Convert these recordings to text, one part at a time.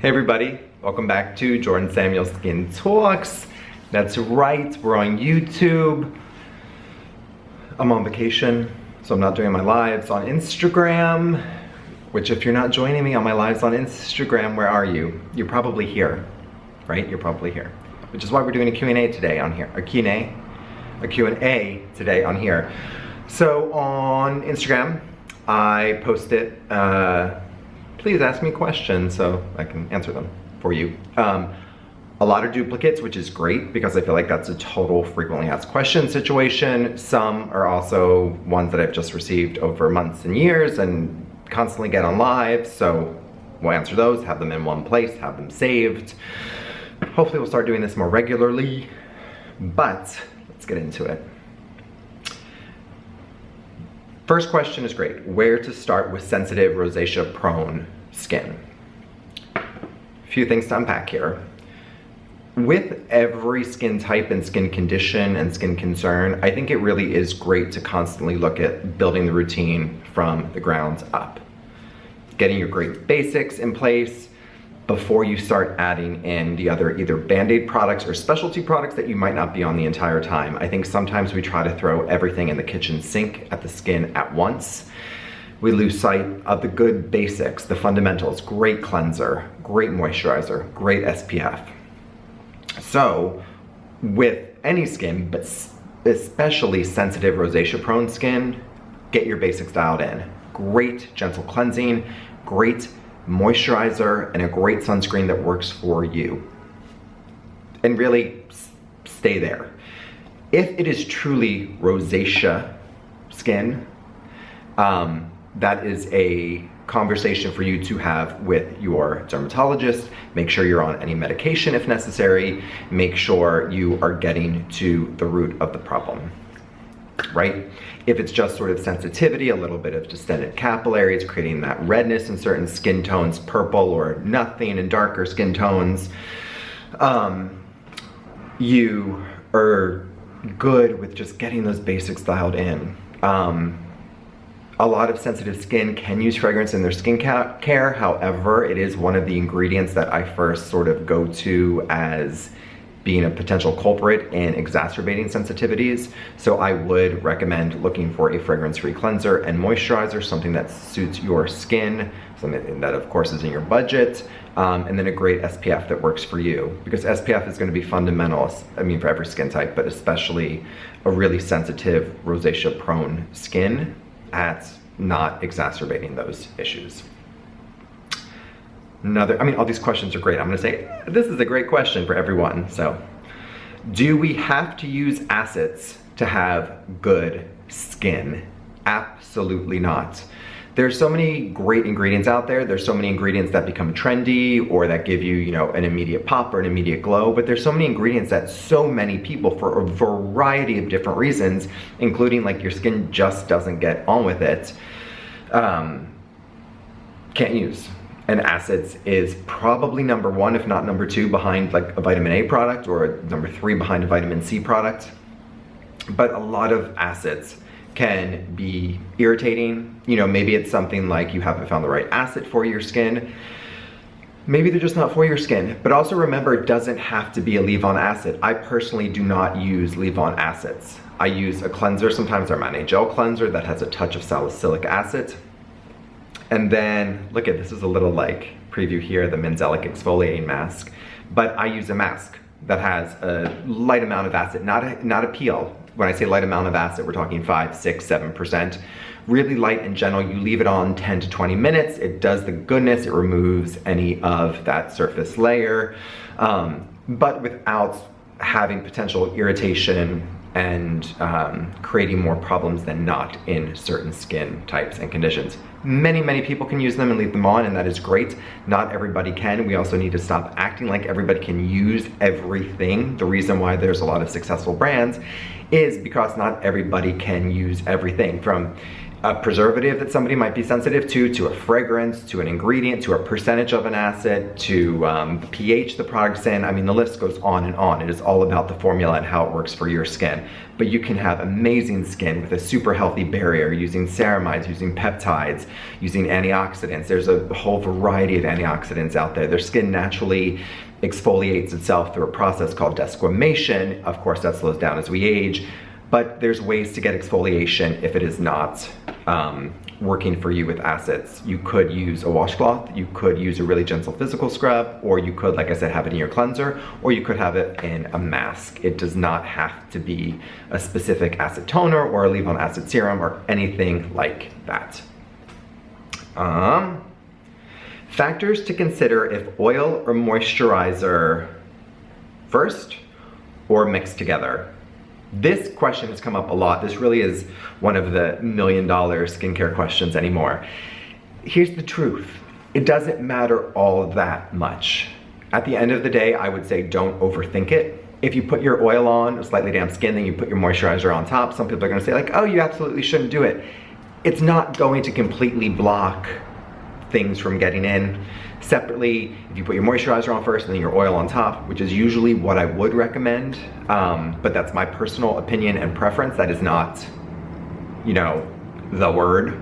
Hey everybody, welcome back to Jordan Samuel Skin Talks. That's right, we're on YouTube. I'm on vacation, so I'm not doing my lives on Instagram, which if you're not joining me on my lives on Instagram, where are you? You're probably here, right? You're probably here. Which is why we're doing a Q&A today on here. A Q&A today on here. So on Instagram, I posted, please ask me questions so I can answer them for you. A lot of duplicates, which is great because I feel like that's a total frequently asked questions situation. Some are also ones that I've just received over months and years and constantly get on live. So we'll answer those, have them in one place, have them saved. Hopefully we'll start doing this more regularly, but let's get into it. First question is great. Where to start with sensitive, rosacea prone skin? A few things to unpack here. With every skin type and skin condition and skin concern, I think it really is great to constantly look at building the routine from the ground up. Getting your great basics in place before you start adding in the other either Band-Aid products or specialty products that you might not be on the entire time. I think sometimes we try to throw everything in the kitchen sink at the skin at once. We lose sight of the good basics, the fundamentals, great cleanser, great moisturizer, great SPF. So with any skin, but especially sensitive rosacea prone skin, get your basics dialed in. Great gentle cleansing, great moisturizer, and a great sunscreen that works for you. And really stay there. If it is truly rosacea skin, that is a conversation for you to have with your dermatologist. Make sure you're on any medication if necessary. Make sure you are getting to the root of the problem, right? If it's just sort of sensitivity, a little bit of distended capillaries, creating that redness in certain skin tones, purple or nothing in darker skin tones, you are good with just getting those basics dialed in. A lot of sensitive skin can use fragrance in their skin care. However, it is one of the ingredients that I first sort of go to as being a potential culprit in exacerbating sensitivities. So I would recommend looking for a fragrance-free cleanser and moisturizer, something that suits your skin, something that of course is in your budget, and then a great SPF that works for you. Because SPF is gonna be fundamental, I mean for every skin type, but especially a really sensitive rosacea prone skin at not exacerbating those issues. All these questions are great. I'm gonna say, this is a great question for everyone. So, do we have to use acids to have good skin? Absolutely not. There's so many great ingredients out there. There's so many ingredients that become trendy or that give you, an immediate pop or an immediate glow, but there's so many ingredients that so many people, for a variety of different reasons, including like your skin just doesn't get on with it, can't use. And acids is probably number one, if not number two, behind like a vitamin A product, or number three behind a vitamin C product. But a lot of acids can be irritating. Maybe it's something like you haven't found the right acid for your skin. Maybe they're just not for your skin. But also remember, it doesn't have to be a leave-on acid. I personally do not use leave-on acids. I use a cleanser, sometimes our Armani gel cleanser that has a touch of salicylic acid. And then, look at this is a little like preview here, the Menzellic exfoliating mask. But I use a mask that has a light amount of acid, not a peel. When I say light amount of acid, we're talking 5, 6, 7%. Really light and gentle. You leave it on 10 to 20 minutes. It does the goodness. It removes any of that surface layer, but without having potential irritation and creating more problems than not in certain skin types and conditions. Many people can use them and leave them on, and that is great. Not everybody can. We also need to stop acting like everybody can use everything. The reason why there's a lot of successful brands is because not everybody can use everything, from a preservative that somebody might be sensitive to a fragrance, to an ingredient, to a percentage of an acid, to the pH the product's in. I mean, the list goes on and on. It is all about the formula and how it works for your skin. But you can have amazing skin with a super healthy barrier using ceramides, using peptides, using antioxidants. There's a whole variety of antioxidants out there. Their skin naturally exfoliates itself through a process called desquamation. Of course, that slows down as we age. But there's ways to get exfoliation if it is not working for you with acids. You could use a washcloth, you could use a really gentle physical scrub, or you could, like I said, have it in your cleanser, or you could have it in a mask. It does not have to be a specific acid toner or a leave-on acid serum or anything like that. Factors to consider if oil or moisturizer first or mixed together. This question has come up a lot. This really is one of the $1 million skincare questions anymore. Here's the truth. It doesn't matter all that much. At the end of the day, I would say don't overthink it. If you put your oil on, slightly damp skin, then you put your moisturizer on top, some people are gonna say like, oh, you absolutely shouldn't do it. It's not going to completely block things from getting in. Separately, if you put your moisturizer on first and then your oil on top, which is usually what I would recommend, but that's my personal opinion and preference. That is not, you know, the word.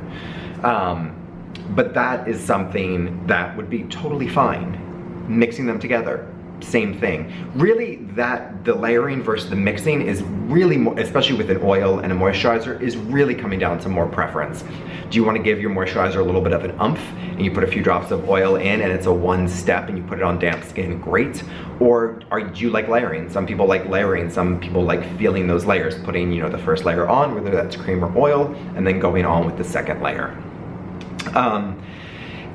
But that is something that would be totally fine. Mixing them together, same thing. Really, the layering versus the mixing is really more, especially with an oil and a moisturizer, is really coming down to more preference. Do you want to give your moisturizer a little bit of an umph and you put a few drops of oil in and it's a one step and you put it on damp skin? Great. Or do you like layering? Some people like layering, some people like feeling those layers, putting, you know, the first layer on, whether that's cream or oil, and then going on with the second layer.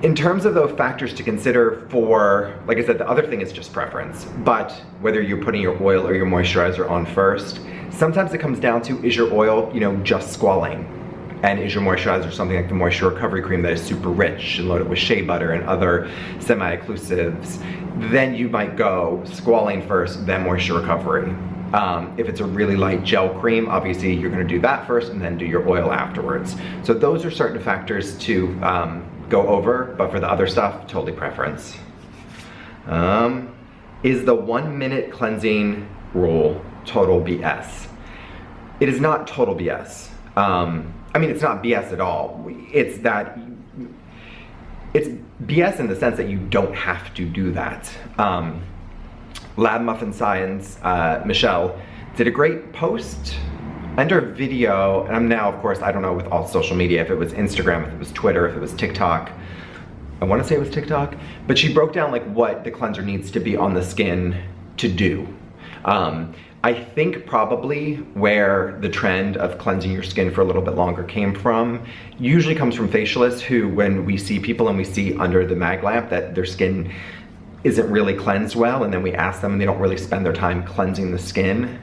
In terms of those factors to consider for, like I said, the other thing is just preference, but whether you're putting your oil or your moisturizer on first, sometimes it comes down to, is your oil, you know, just squalling? And is your moisturizer something like the Moisture Recovery Cream that is super rich and loaded with shea butter and other semi-occlusives? Then you might go squalling first, then Moisture Recovery. If it's a really light gel cream, obviously you're gonna do that first and then do your oil afterwards. So those are certain factors to go over, but for the other stuff, totally preference. Is the 1 minute cleansing rule total BS? It is not total BS. I mean, it's not BS at all. It's BS in the sense that you don't have to do that. Lab Muffin Science, Michelle, did a great post under video, and I'm now, of course, I don't know with all social media, if it was Instagram, if it was Twitter, if it was TikTok. I wanna say it was TikTok, but she broke down like what the cleanser needs to be on the skin to do. I think probably where the trend of cleansing your skin for a little bit longer came from, usually comes from facialists who, when we see people and we see under the mag lamp that their skin isn't really cleansed well, and then we ask them and they don't really spend their time cleansing the skin.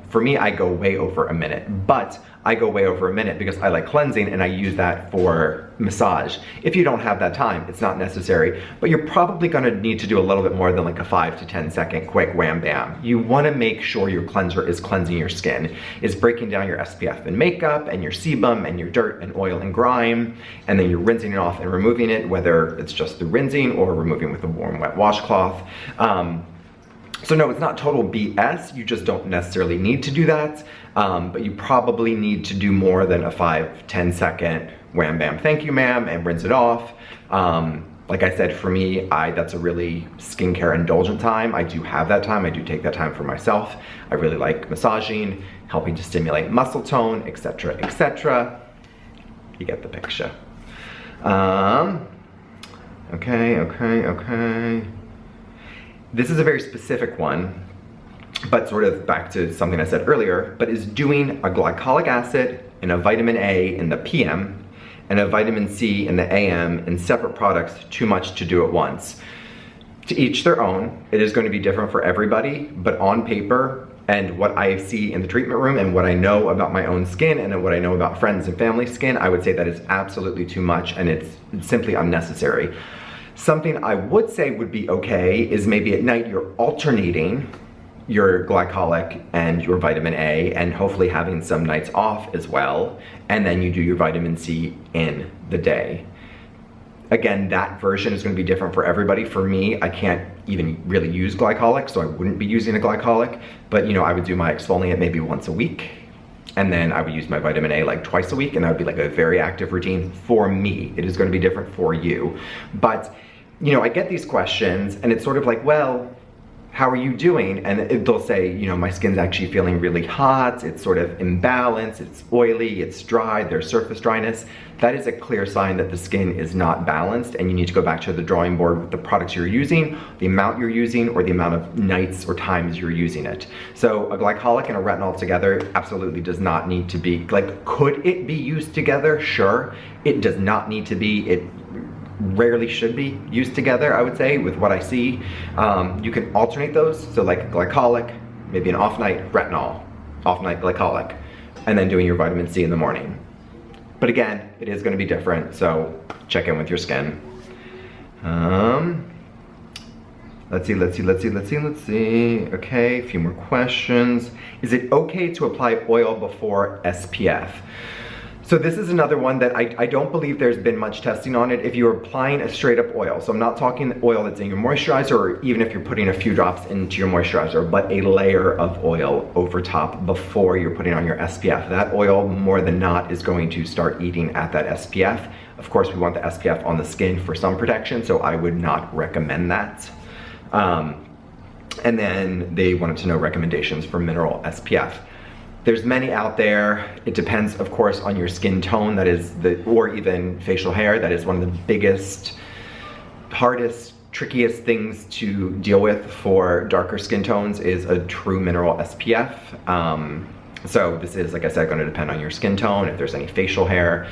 For me, I go way over a minute, but I go way over a minute because I like cleansing and I use that for massage. If you don't have that time, it's not necessary, but you're probably gonna need to do a little bit more than like a 5 to 10 second quick wham bam. You wanna make sure your cleanser is cleansing your skin, is breaking down your SPF and makeup and your sebum and your dirt and oil and grime, and then you're rinsing it off and removing it, whether it's just the rinsing or removing with a warm wet washcloth. So no, it's not total BS, you just don't necessarily need to do that, but you probably need to do more than a 5-10 second wham bam thank you ma'am and rinse it off. Like I said, for me, that's a really skincare indulgent time. I do have that time, I do take that time for myself. I really like massaging, helping to stimulate muscle tone, etc., etc. You get the picture. Okay. This is a very specific one, but sort of back to something I said earlier, but is doing a glycolic acid and a vitamin A in the PM and a vitamin C in the AM in separate products too much to do at once? To each their own. It is going to be different for everybody, but on paper and what I see in the treatment room and what I know about my own skin and what I know about friends and family skin, I would say that is absolutely too much and it's simply unnecessary. Something I would say would be okay is maybe at night you're alternating your glycolic and your vitamin A, and hopefully having some nights off as well, and then you do your vitamin C in the day. Again, that version is going to be different for everybody. For me, I can't even really use glycolic, so I wouldn't be using a glycolic, but you know, I would do my exfoliant maybe once a week, and then I would use my vitamin A like twice a week, and that would be like a very active routine for me. It is going to be different for you. But, you know, I get these questions, and it's sort of like, well, how are you doing? And they'll say, you know, my skin's actually feeling really hot, it's sort of imbalanced, it's oily, it's dry, there's surface dryness. That is a clear sign that the skin is not balanced, and you need to go back to the drawing board with the products you're using, the amount you're using, or the amount of nights or times you're using it. So a glycolic and a retinol together absolutely does not need to be, like, could it be used together? Sure. It does not need to be. It rarely should be used together, I would say, with what I see. You can alternate those, so like glycolic, maybe an off night retinol, off night glycolic, and then doing your vitamin C in the morning. But again, it is going to be different, so check in with your skin. Let's see. Okay, a few more questions. Is it okay to apply oil before SPF? So this is another one that I don't believe there's been much testing on it. If you're applying a straight up oil, so I'm not talking oil that's in your moisturizer, or even if you're putting a few drops into your moisturizer, but a layer of oil over top before you're putting on your SPF. That oil, more than not, is going to start eating at that SPF. Of course, we want the SPF on the skin for some protection, so I would not recommend that. And then they wanted to know recommendations for mineral SPF. There's many out there. It depends, of course, on your skin tone, or even facial hair. That is one of the biggest, hardest, trickiest things to deal with for darker skin tones, is a true mineral SPF. So this is, like I said, going to depend on your skin tone, if there's any facial hair.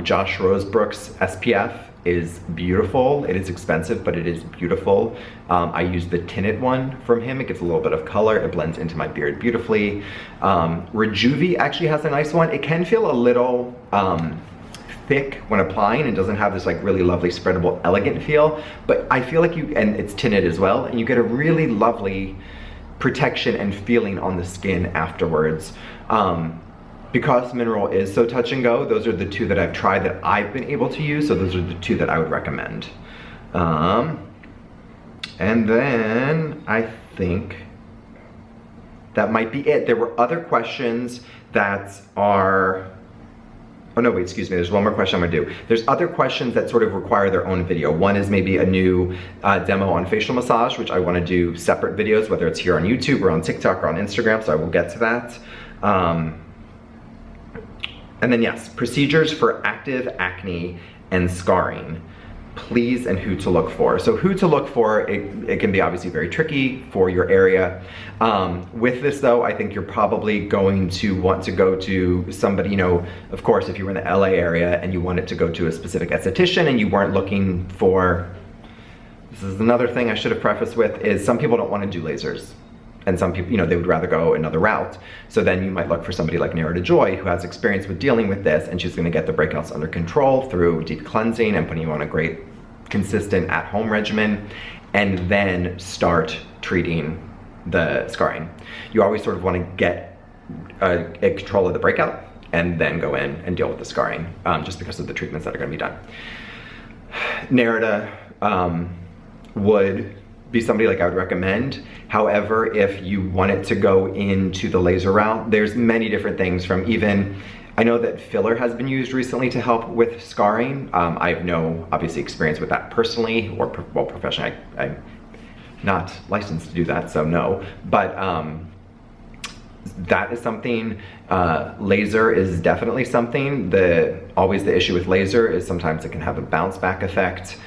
Josh Rosebrook's SPF is beautiful. It is expensive, but it is beautiful. I use the tinted one from him. It gives a little bit of color. It blends into my beard beautifully. Rejuve actually has a nice one. It can feel a little thick when applying. It doesn't have this like really lovely spreadable, elegant feel, but I feel like and it's tinted as well, and you get a really lovely protection and feeling on the skin afterwards. Because mineral is so touch and go, those are the two that I've tried that I've been able to use, so those are the two that I would recommend. And then I think that might be it. There were other questions that are, oh no, wait, excuse me, there's one more question I'm gonna do. There's other questions that sort of require their own video. One is maybe a new demo on facial massage, which I wanna do separate videos, whether it's here on YouTube or on TikTok or on Instagram, so I will get to that. And then yes, procedures for active acne and scarring. Please, and who to look for. So who to look for, it can be obviously very tricky for your area. With this though, I think you're probably going to want to go to somebody, you know, of course, if you were in the LA area and you wanted to go to a specific esthetician and you weren't looking for, this is another thing I should have prefaced with, is some people don't want to do lasers. And some people, you know, they would rather go another route. So then you might look for somebody like Nara DeJoy, who has experience with dealing with this, and she's gonna get the breakouts under control through deep cleansing and putting you on a great, consistent at-home regimen, and then start treating the scarring. You always sort of wanna get a control of the breakout and then go in and deal with the scarring, just because of the treatments that are gonna be done. Nerida would be somebody like I would recommend. However, if you wanted to go into the laser route, there's many different things, from even, I know that filler has been used recently to help with scarring. I have no, obviously, experience with that personally, or well, professionally. I'm not licensed to do that, so no. But that is something. Laser is definitely something. Always the issue with laser is sometimes it can have a bounce back effect.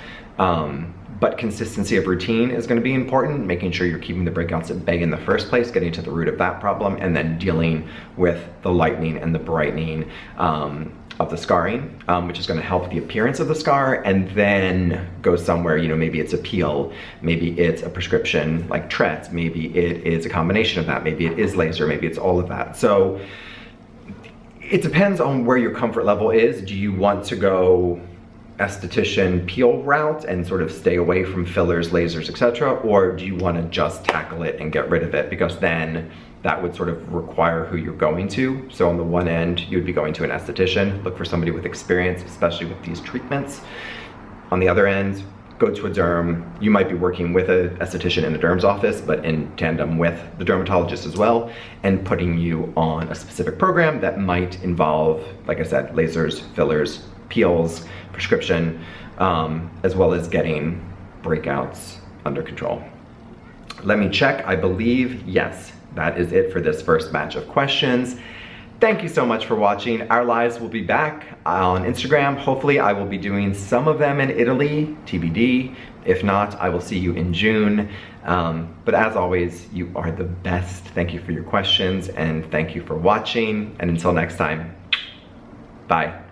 But consistency of routine is going to be important, making sure you're keeping the breakouts at bay in the first place, getting to the root of that problem, and then dealing with the lightening and the brightening of the scarring, which is going to help the appearance of the scar, and then go somewhere, you know, maybe it's a peel, maybe it's a prescription like Tret, maybe it is a combination of that, maybe it is laser, maybe it's all of that. So it depends on where your comfort level is. Do you want to go esthetician peel route and sort of stay away from fillers, lasers, etc.? Or do you want to just tackle it and get rid of it? Because then that would sort of require who you're going to. So on the one end, you'd be going to an esthetician, look for somebody with experience, especially with these treatments. On the other end, go to a derm. You might be working with an esthetician in the derm's office, but in tandem with the dermatologist as well, and putting you on a specific program that might involve, like I said, lasers, fillers, peels, prescription, as well as getting breakouts under control. Let me check. I believe, yes, that is it for this first batch of questions. Thank you so much for watching. Our lives will be back on Instagram. Hopefully I will be doing some of them in Italy, TBD. If not, I will see you in June. But as always, you are the best. Thank you for your questions and thank you for watching. And until next time, bye.